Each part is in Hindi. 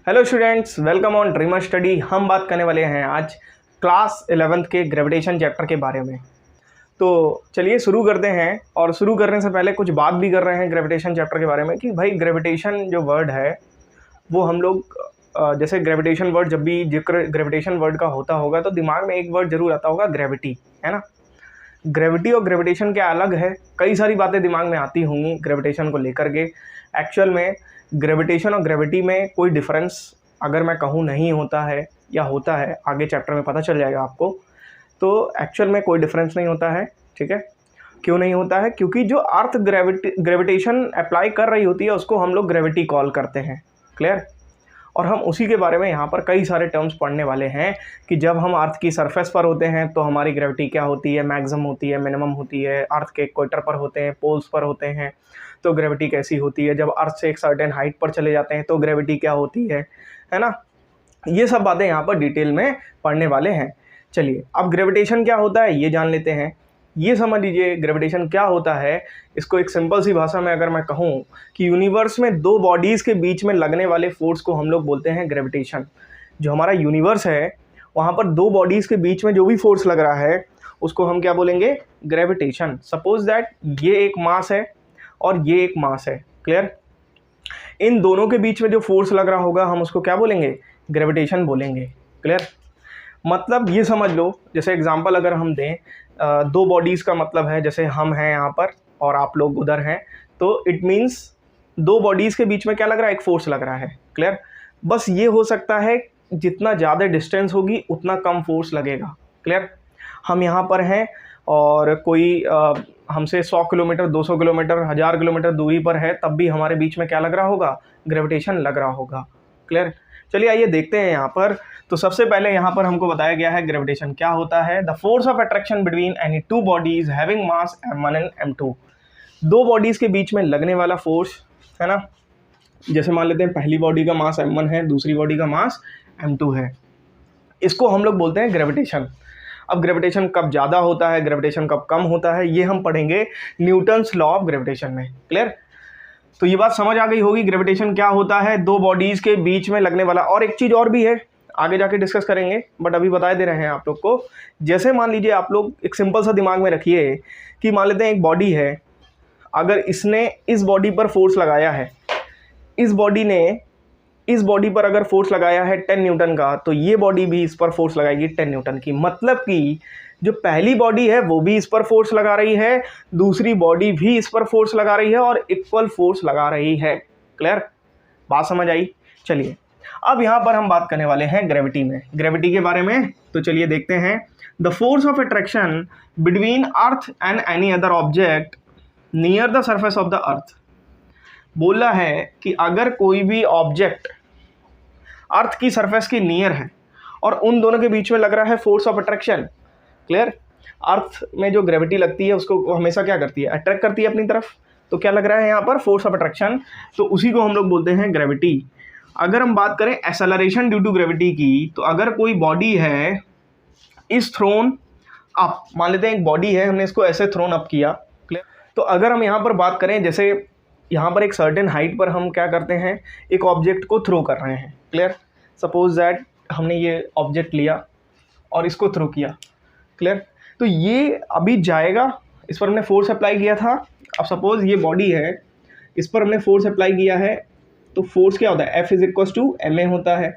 Hello students, welcome on dreamer study. हम बात करने वाले हैं आज क्लास 11th के ग्रेविटेशन चैप्टर के बारे में। तो चलिए शुरू करते हैं। और शुरू करने से पहले कुछ बात भी कर रहे हैं ग्रेविटेशन चैप्टर के बारे में कि भाई ग्रेविटेशन जो वर्ड है वो हम लोग जैसे ग्रेविटेशन वर्ड, जब भी जिक्र ग्रेविटेशन वर्ड का होता होगा तो दिमाग में एक वर्ड जरूर आता होगा, ग्रेविटी, है ना। ग्रेविटी और ग्रेविटेशन क्या अलग है, कई सारी बातें दिमाग में आती होंगी ग्रेविटेशन को लेकर के। एक्चुअल में ग्रेविटेशन और ग्रेविटी में कोई डिफरेंस अगर मैं कहूँ नहीं होता है या होता है, आगे चैप्टर में पता चल जाएगा आपको। तो एक्चुअल में कोई डिफरेंस नहीं होता है, ठीक है। क्यों नहीं होता है? क्योंकि जो अर्थ ग्रेविटेशन अप्लाई कर रही होती है उसको हम लोग ग्रेविटी कॉल करते हैं। क्लियर? और हम उसी के बारे में यहाँ पर कई सारे टर्म्स पढ़ने वाले हैं कि जब हम अर्थ की सरफेस पर होते हैं तो हमारी ग्रेविटी क्या होती है, मैक्सिमम होती है, मिनिमम होती है। अर्थ के इक्वेटर पर होते हैं, पोल्स पर होते हैं तो ग्रेविटी कैसी होती है। जब अर्थ से एक सर्टेन हाइट पर चले जाते हैं तो ग्रेविटी क्या होती है ना। ये सब बातें यहाँ पर डिटेल में पढ़ने वाले हैं। चलिए अब ग्रेविटेशन क्या होता है ये जान लेते हैं। ये समझ लीजिए ग्रेविटेशन क्या होता है। इसको एक सिंपल सी भाषा में अगर मैं कहूँ कि यूनिवर्स में दो बॉडीज़ के बीच में लगने वाले फोर्स को हम लोग बोलते हैं ग्रेविटेशन। जो हमारा यूनिवर्स है वहाँ पर दो बॉडीज़ के बीच में जो भी फोर्स लग रहा है उसको हम क्या बोलेंगे, ग्रेविटेशन। सपोज दैट ये एक मास है और ये एक मास है। क्लियर? इन दोनों के बीच में जो फोर्स लग रहा होगा हम उसको क्या बोलेंगे, ग्रेविटेशन बोलेंगे। क्लियर? मतलब ये समझ लो, जैसे एग्जांपल अगर हम दें, दो बॉडीज़ का मतलब है जैसे हम हैं यहाँ पर और आप लोग उधर हैं, तो इट मीन्स दो बॉडीज़ के बीच में क्या लग रहा है, एक फोर्स लग रहा है। क्लियर? बस ये हो सकता है जितना ज़्यादा डिस्टेंस होगी उतना कम फोर्स लगेगा। क्लियर? हम यहाँ पर हैं और कोई हमसे 100 किलोमीटर, 200 किलोमीटर, 1000 किलोमीटर दूरी पर है, तब भी हमारे बीच में क्या लग रहा होगा, ग्रेविटेशन लग रहा होगा। क्लियर? चलिए आइए देखते हैं यहाँ पर। तो सबसे पहले यहाँ पर हमको बताया गया है ग्रेविटेशन क्या होता है। The force of attraction between any two bodies having mass m1 and m2। दो बॉडीज़ के बीच में लगने वाला फोर्स, है ना। जैसे मान लेते हैं पहली बॉडी का मास m1 है, दूसरी बॉडी का मास m2 है। इसको हम लोग बोलते हैं ग्रेविटेशन। अब ग्रेविटेशन कब ज़्यादा होता है, ग्रेविटेशन कब कम होता है, ये हम पढ़ेंगे न्यूटन्स लॉ ऑफ ग्रेविटेशन में। क्लियर? तो ये बात समझ आ गई होगी ग्रेविटेशन क्या होता है, दो बॉडीज़ के बीच में लगने वाला। और एक चीज़ और भी है, आगे जाके डिस्कस करेंगे, बट अभी बता दे रहे हैं आप लोग को। जैसे मान लीजिए आप लोग एक सिंपल सा दिमाग में रखिए कि मान लेते हैं एक बॉडी है, अगर इसने इस बॉडी पर फोर्स लगाया है, इस बॉडी ने इस बॉडी पर अगर फोर्स लगाया है 10 न्यूटन का, तो ये बॉडी भी इस पर फोर्स लगाएगी 10 न्यूटन की। मतलब कि जो पहली बॉडी है वो भी इस पर फोर्स लगा रही है, दूसरी बॉडी भी इस पर फोर्स लगा रही है और इक्वल फोर्स लगा रही है। क्लियर? बात समझ आई? चलिए अब यहाँ पर हम बात करने वाले हैं ग्रेविटी में, ग्रेविटी के बारे में। तो चलिए देखते हैं। The force of attraction between earth and any other object near the surface of the earth. बोला है कि अगर कोई भी ऑब्जेक्ट अर्थ की सरफेस के नियर है और उन दोनों के बीच में लग रहा है फोर्स ऑफ अट्रैक्शन। क्लियर? अर्थ में जो ग्रेविटी लगती है उसको हमेशा क्या करती है, अट्रैक्ट करती है अपनी तरफ। तो क्या लग रहा है यहाँ पर, फोर्स ऑफ अट्रैक्शन। तो उसी को हम लोग बोलते हैं ग्रेविटी। अगर हम बात करें एक्सेलरेशन ड्यू टू ग्रेविटी की, तो अगर कोई बॉडी है इस थ्रोन अप, मान लेते हैं एक बॉडी है, हमने इसको ऐसे थ्रोन अप किया। क्लियर? तो अगर हम यहाँ पर बात करें, जैसे यहाँ पर एक सर्टेन हाइट पर हम क्या करते हैं, एक ऑब्जेक्ट को थ्रो कर रहे हैं। क्लियर? सपोज दैट हमने ये ऑब्जेक्ट लिया और इसको थ्रो किया। क्लियर? तो ये अभी जाएगा, इस पर हमने फोर्स अप्लाई किया था। अब सपोज ये बॉडी है, इस पर हमने फोर्स अप्लाई किया है, तो फोर्स क्या होता है, F = ma होता है।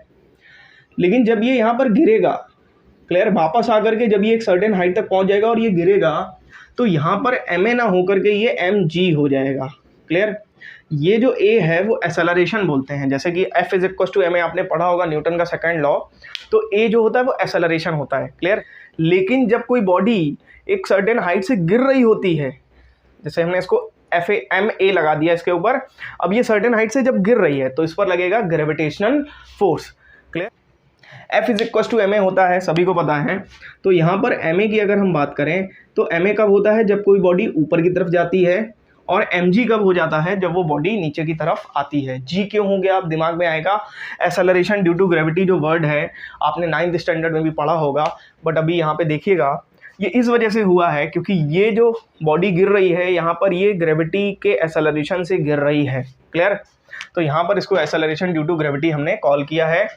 लेकिन जब ये यहाँ पर गिरेगा, क्लियर, वापस आकर के जब ये एक सर्टेन हाइट तक पहुँच जाएगा और ये गिरेगा, तो यहाँ पर ma ना होकर के ये mg हो जाएगा। क्लियर? ये जो a है वो एक्सेलरेशन बोलते हैं। जैसे कि F = ma आपने पढ़ा होगा, न्यूटन का सेकंड लॉ। तो a जो होता है वो एक्सेलरेशन होता है। क्लियर? लेकिन जब कोई बॉडी एक सर्टेन हाइट से गिर रही होती है, जैसे हमने इसको ma लगा दिया इसके ऊपर, अब ये सर्टेन हाइट से जब गिर रही है तो इस पर लगेगा gravitational force. Clear? F = ma होता है, सभी को पता है। तो यहाँ पर ma की अगर हम बात करें तो ma कब होता है, जब कोई बॉडी ऊपर की तरफ जाती है, और mg कब हो जाता है, जब वो बॉडी नीचे की तरफ आती है। g क्यों हो गया, आप दिमाग में आएगा। एक्सेलरेशन ड्यू टू ग्रेविटी जो वर्ड है आपने 9th स्टैंडर्ड में भी पढ़ा होगा, बट अभी यहाँ पे देखिएगा, ये इस वजह से हुआ है क्योंकि ये जो बॉडी गिर रही है यहाँ पर, ये ग्रेविटी के एक्सेलरेशन से गिर रही है। क्लियर? तो यहाँ पर इसको एक्सेलरेशन ड्यू टू ग्रेविटी हमने कॉल किया है।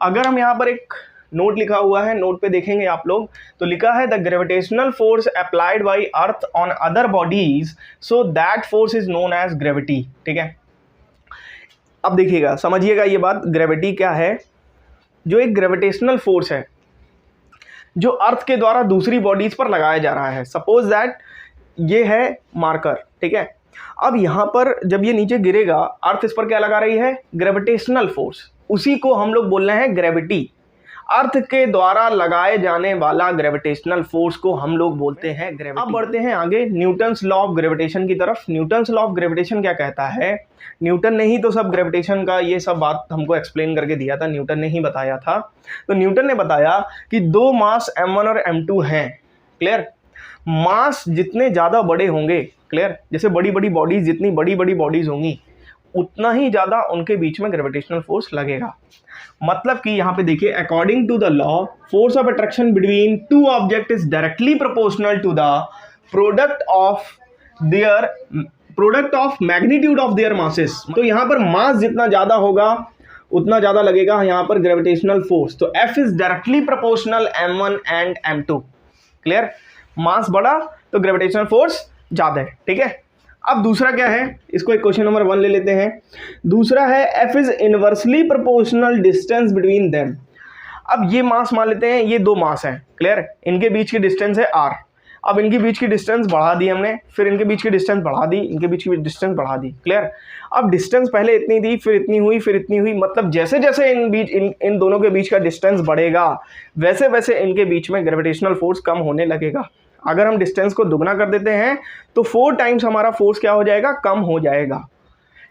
अगर हम यहाँ पर एक नोट लिखा हुआ है, नोट पे देखेंगे आप लोग, तो लिखा है the gravitational force applied by earth on other bodies so that force is known as gravity. ठीक है, अब देखिएगा, समझिएगा ये बात, ग्रेविटी क्या है। जो एक ग्रेविटेशनल फोर्स है जो अर्थ के द्वारा दूसरी बॉडीज पर लगाया जा रहा है, सपोज दैट ये है मार्कर, ठीक है। अब यहाँ पर जब ये नीचे गिरेगा, अर्थ इस पर क्या लगा रही है, ग्रेविटेशनल फोर्स, उसी को हम लोग बोल रहे हैं ग्रेविटी। अर्थ के द्वारा लगाए जाने वाला ग्रेविटेशनल फोर्स को हम लोग बोलते हैं ग्रेविटी। अब बढ़ते हैं आगे न्यूटन्स लॉ ऑफ ग्रेविटेशन की तरफ। न्यूटन्स लॉ ऑफ ग्रेविटेशन क्या कहता है, न्यूटन ने ही तो सब ग्रेविटेशन का ये सब बात हमको एक्सप्लेन करके दिया था, न्यूटन ने ही बताया था। तो न्यूटन ने बताया कि दो मास m1 और m2 हैं, क्लियर। मास जितने ज़्यादा बड़े होंगे, क्लियर, जैसे बड़ी बड़ी बॉडीज, जितनी बड़ी बड़ी बॉडीज होंगी उतना ही ज़्यादा उनके बीच में ग्रेविटेशनल फोर्स लगेगा। मतलब कि यहाँ पे देखिए, according to the law force of attraction between two object is directly proportional to the product of magnitude of their masses. तो यहाँ पर मास जितना ज़्यादा होगा उतना ज़्यादा लगेगा यहाँ पर ग्रेविटेशनल फोर्स। तो F is directly proportional m1 and m2, clear. Mass बड़ा तो ग्रेविटेशनल फोर्स ज़्यादा है, ठीक है। अब दूसरा क्या है, इसको एक क्वेश्चन नंबर 1 ले लेते हैं। दूसरा है F is inversely proportional distance between them. अब ये मास मान लेते हैं, ये दो मास हैं, क्लियर, इनके बीच की डिस्टेंस है r। अब इनके बीच की डिस्टेंस बढ़ा दी हमने, फिर इनके बीच की डिस्टेंस बढ़ा दी, इनके बीच की डिस्टेंस बढ़ा दी, क्लियर। अब डिस्टेंस पहले इतनी थी, फिर इतनी हुई, फिर इतनी हुई, मतलब जैसे जैसे इन दोनों के बीच का डिस्टेंस बढ़ेगा वैसे वैसे इनके बीच में ग्रेविटेशनल फोर्स कम होने लगेगा। अगर हम डिस्टेंस को दुगना कर देते हैं तो 4 टाइम्स हमारा फोर्स क्या हो जाएगा, कम हो जाएगा।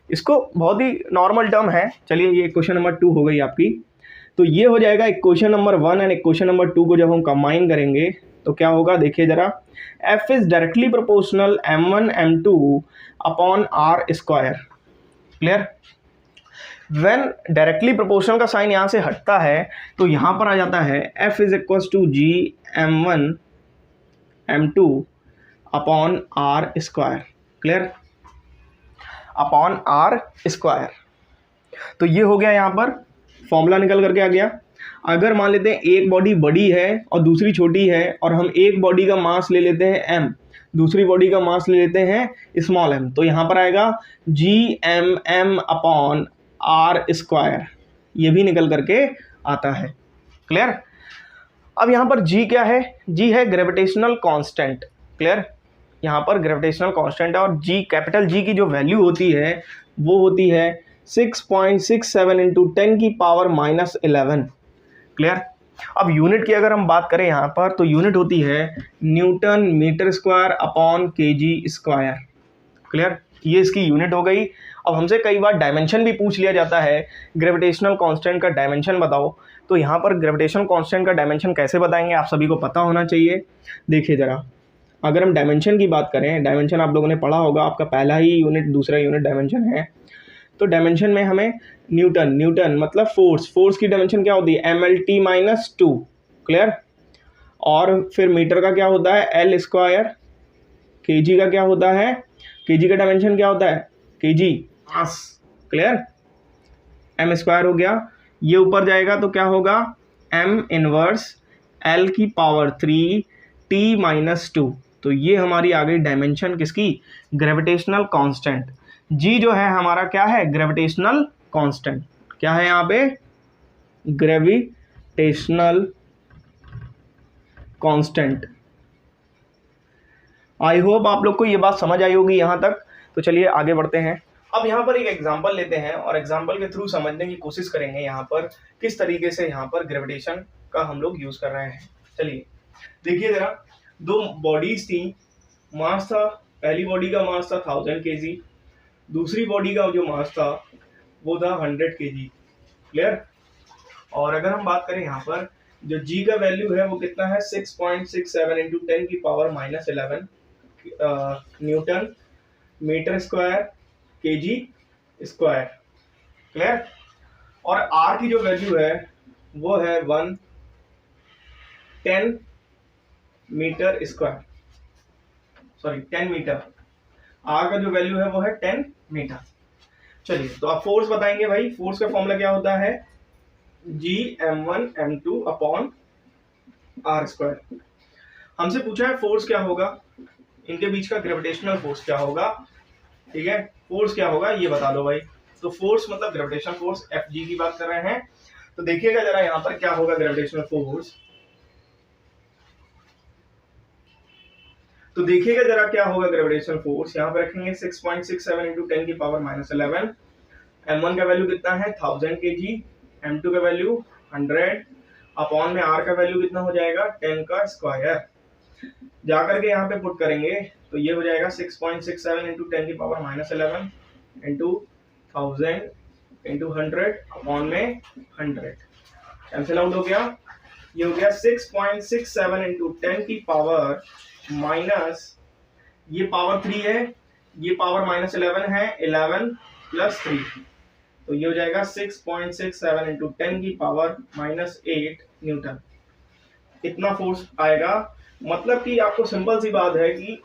इसको बहुत ही नॉर्मल टर्म है। चलिए, ये क्वेश्चन नंबर 2 हो गई आपकी। तो ये हो जाएगा एक क्वेश्चन नंबर 1 एंड एक क्वेश्चन नंबर 2 को जब हम कंबाइन करेंगे तो क्या होगा, देखिए जरा। F is directly proportional m1 m2 upon r square, clear. When directly proportional का साइन यहाँ से हटता है तो यहाँ पर आ जाता है F is equals to g m1 m2 upon r square, clear, upon r square. तो ये हो गया, यहाँ पर फॉर्मूला निकल करके आ गया। अगर मान लेते हैं एक बॉडी बड़ी है और दूसरी छोटी है और हम एक बॉडी का मास ले लेते हैं m, दूसरी बॉडी का मास ले लेते हैं स्मॉल m, तो यहाँ पर आएगा gmm अपॉन r स्क्वायर, ये भी निकल करके आता है, क्लियर। अब यहाँ पर g क्या है, g है ग्रेविटेशनल कांस्टेंट, क्लियर। यहाँ पर ग्रेविटेशनल कांस्टेंट है और g, कैपिटल G की जो वैल्यू होती है वो होती है 6.67 इंटू 10 की पावर -11, क्लियर। अब यूनिट की अगर हम बात करें यहाँ पर तो यूनिट होती है newton metre square upon KG square, clear, ये इसकी यूनिट हो गई। अब हमसे कई बार डायमेंशन भी पूछ लिया जाता है, ग्रेविटेशनल कांस्टेंट का डायमेंशन बताओ। तो यहाँ पर ग्रेविटेशनल कांस्टेंट का डायमेंशन कैसे बताएंगे, आप सभी को पता होना चाहिए। देखिए ज़रा, अगर हम डायमेंशन की बात करें, डायमेंशन आप लोगों ने पढ़ा होगा, आपका पहला ही यूनिट दूसरा यूनिट डायमेंशन है। तो डायमेंशन में हमें न्यूटन मतलब फोर्स की डायमेंशन क्या होती है, mlt-2, क्लियर। और फिर मीटर का क्या होता है, l स्क्वायर। केजी का क्या होता है, केजी का डायमेंशन क्या होता है, केजी मास, क्लियर, m स्क्वायर हो गया। ये ऊपर जाएगा तो क्या होगा, m इनवर्स l की पावर 3 t-2। तो ये हमारी आ गई डायमेंशन किसकी, ग्रेविटेशनल कांस्टेंट। जी जो है हमारा क्या है, ग्रेविटेशनल कांस्टेंट। क्या है यहाँ पे, ग्रेविटेशनल कांस्टेंट। आई होप आप लोग को ये बात समझ आई होगी यहाँ तक। तो चलिए आगे बढ़ते हैं। अब यहाँ पर एक एग्जांपल लेते हैं और एग्जांपल के थ्रू समझने की कोशिश करेंगे यहाँ पर किस तरीके से यहाँ पर ग्रेविटेशन का हम लोग यूज कर रहे हैं। चलिए देखिए जरा, दो बॉडीज थी, मास था, पहली बॉडी का मास था 1000 kg, दूसरी बॉडी का जो मास था वो था 100 kg, क्लियर। और अगर हम बात करें यहाँ पर जो g का वैल्यू है वो कितना है, 6.67 इंटू 10 की power -11 newton metre square KG square, clear. और r की जो वैल्यू है वो है 10 metre square, sorry 10 metre. r का जो वैल्यू है वो है 10 मीटर। चलिए तो आप फोर्स बताएंगे भाई। फोर्स का फॉर्मूला क्या होता है, Gm1m2 अपॉन r²। हमसे पूछा है फोर्स क्या होगा, इनके बीच का ग्रेविटेशनल फोर्स क्या होगा, ठीक है, फोर्स क्या होगा ये बता दो भाई। तो फोर्स मतलब ग्रेविटेशनल फोर्स Fg की बात कर रहे हैं। तो देखिएगा जरा यहाँ पर क्या होगा ग्रेविटेशनल फोर्स, तो देखिएगा जरा क्या होगा ग्रेविटेशनल फोर्स। यहाँ पे रखेंगे 6.67 इंटू 10 की पावर -11। m1 का वैल्यू कितना है 1000 kg, m2 का वैल्यू 100, अपॉन में r का वैल्यू कितना हो जाएगा 10 का स्क्वायर। जाकर के यहाँ पे पुट करेंगे तो ये हो जाएगा 6.67 इंटू 10 की पावर -11 इंटू 1000 इंटू 100 अपॉन में 100, कैंसिल आउट हो गया। ये हो गया 6.67 इंटू 10 की पावर माइनस, ये पावर 3 है, ये पावर -11 है, 11 प्लस 3, तो ये हो जाएगा 6.67 इंटू 10 की पावर -8 न्यूटन। इतना फोर्स आएगा। मतलब कि आपको सिंपल सी बात है कि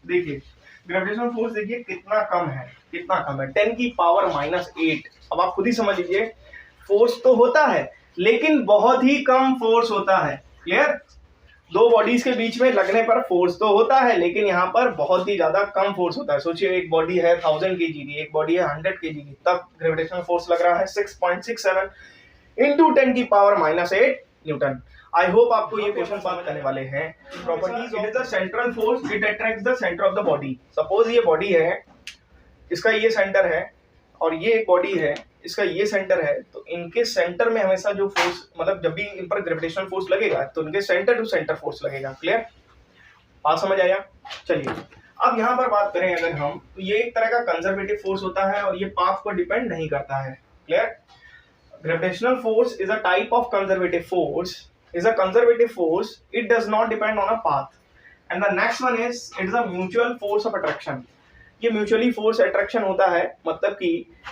देखिए ग्रेविटेशनल फोर्स देखिए कितना कम है, कितना कम है, 10 की पावर -8। अब आप खुद ही समझ लीजिए, फोर्स तो होता है लेकिन बहुत ही कम फोर्स होता है। क्लियर, दो बॉडीज के बीच में लगने पर फोर्स तो होता है लेकिन यहाँ पर बहुत ही ज्यादा कम फोर्स होता है। सोचिए एक बॉडी है 1000 kg की, एक बॉडी है 100 kg की, तब ग्रेविटेशनल फोर्स लग रहा है 6.67 इंटू 10 की पावर -8 न्यूटन। आई होप आपको ये क्वेश्चन सॉल्व करने वाले हैं। Properties, it is the central force, it attracts the centre of the body. Suppose ये बॉडी है, इसका ये सेंटर है, और ये एक बॉडी है, इसका ये सेंटर है, तो इनके सेंटर में हमेशा जो फोर्स, मतलब जब भी इन पर ग्रेविटेशनल फोर्स लगेगा तो इनके सेंटर टू सेंटर फोर्स लगेगा। क्लियर, बात समझ आया। चलिए अब यहाँ पर बात करें अगर हम, तो ये एक तरह का कंजर्वेटिव फोर्स होता है और ये पाथ पर डिपेंड नहीं करता है। Clear, gravitational force is a type of conservative force, is a conservative force, it does not depend on a path, and the next one is it is a mutual force of attraction। ये म्यूचुअली फोर्स अट्रैक्शन होता है, मतलब कि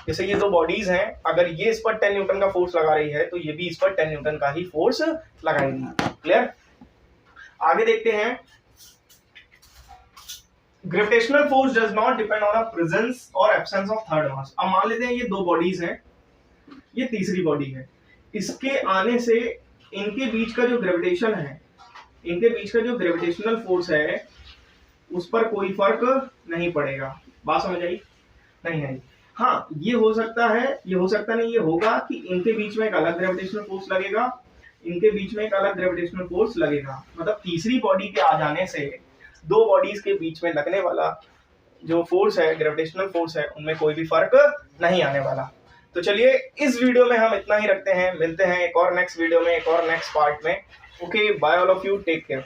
जैसे ये दो बॉडीज हैं, अगर ये इस पर 10 न्यूटन का फोर्स लगा रही है तो ये भी इस पर 10 न्यूटन का ही फोर्स लगाएंगी। क्लियर, आगे देखते हैं। Gravitational force does not depend on a presence और एब्सेंस ऑफ थर्ड मास। अब मान लेते हैं ये दो बॉडीज हैं, ये तीसरी बॉडी है, इसके आने से इनके बीच का जो ग्रेविटेशन है, इनके बीच का जो ग्रेविटेशनल फोर्स है उस पर कोई फर्क नहीं पड़ेगा। बात समझ आई? नहीं है। हाँ, ये हो सकता है, ये हो सकता नहीं, ये होगा कि इनके बीच में एक अलग ग्रेविटेशनल फोर्स लगेगा, इनके बीच में एक अलग ग्रेविटेशनल फोर्स लगेगा। मतलब तीसरी बॉडी के आ जाने से दो बॉडीज के बीच में लगने वाला जो फोर्स है, ग्रेविटेशनल फोर्स है, उनमें कोई भी फर्क नहीं आने वाला। तो चलिए इस वीडियो में हम इतना ही रखते हैं, मिलते हैं एक और नेक्स्ट वीडियो में, एक और नेक्स्ट पार्ट में। Okay, bye all of you, take care.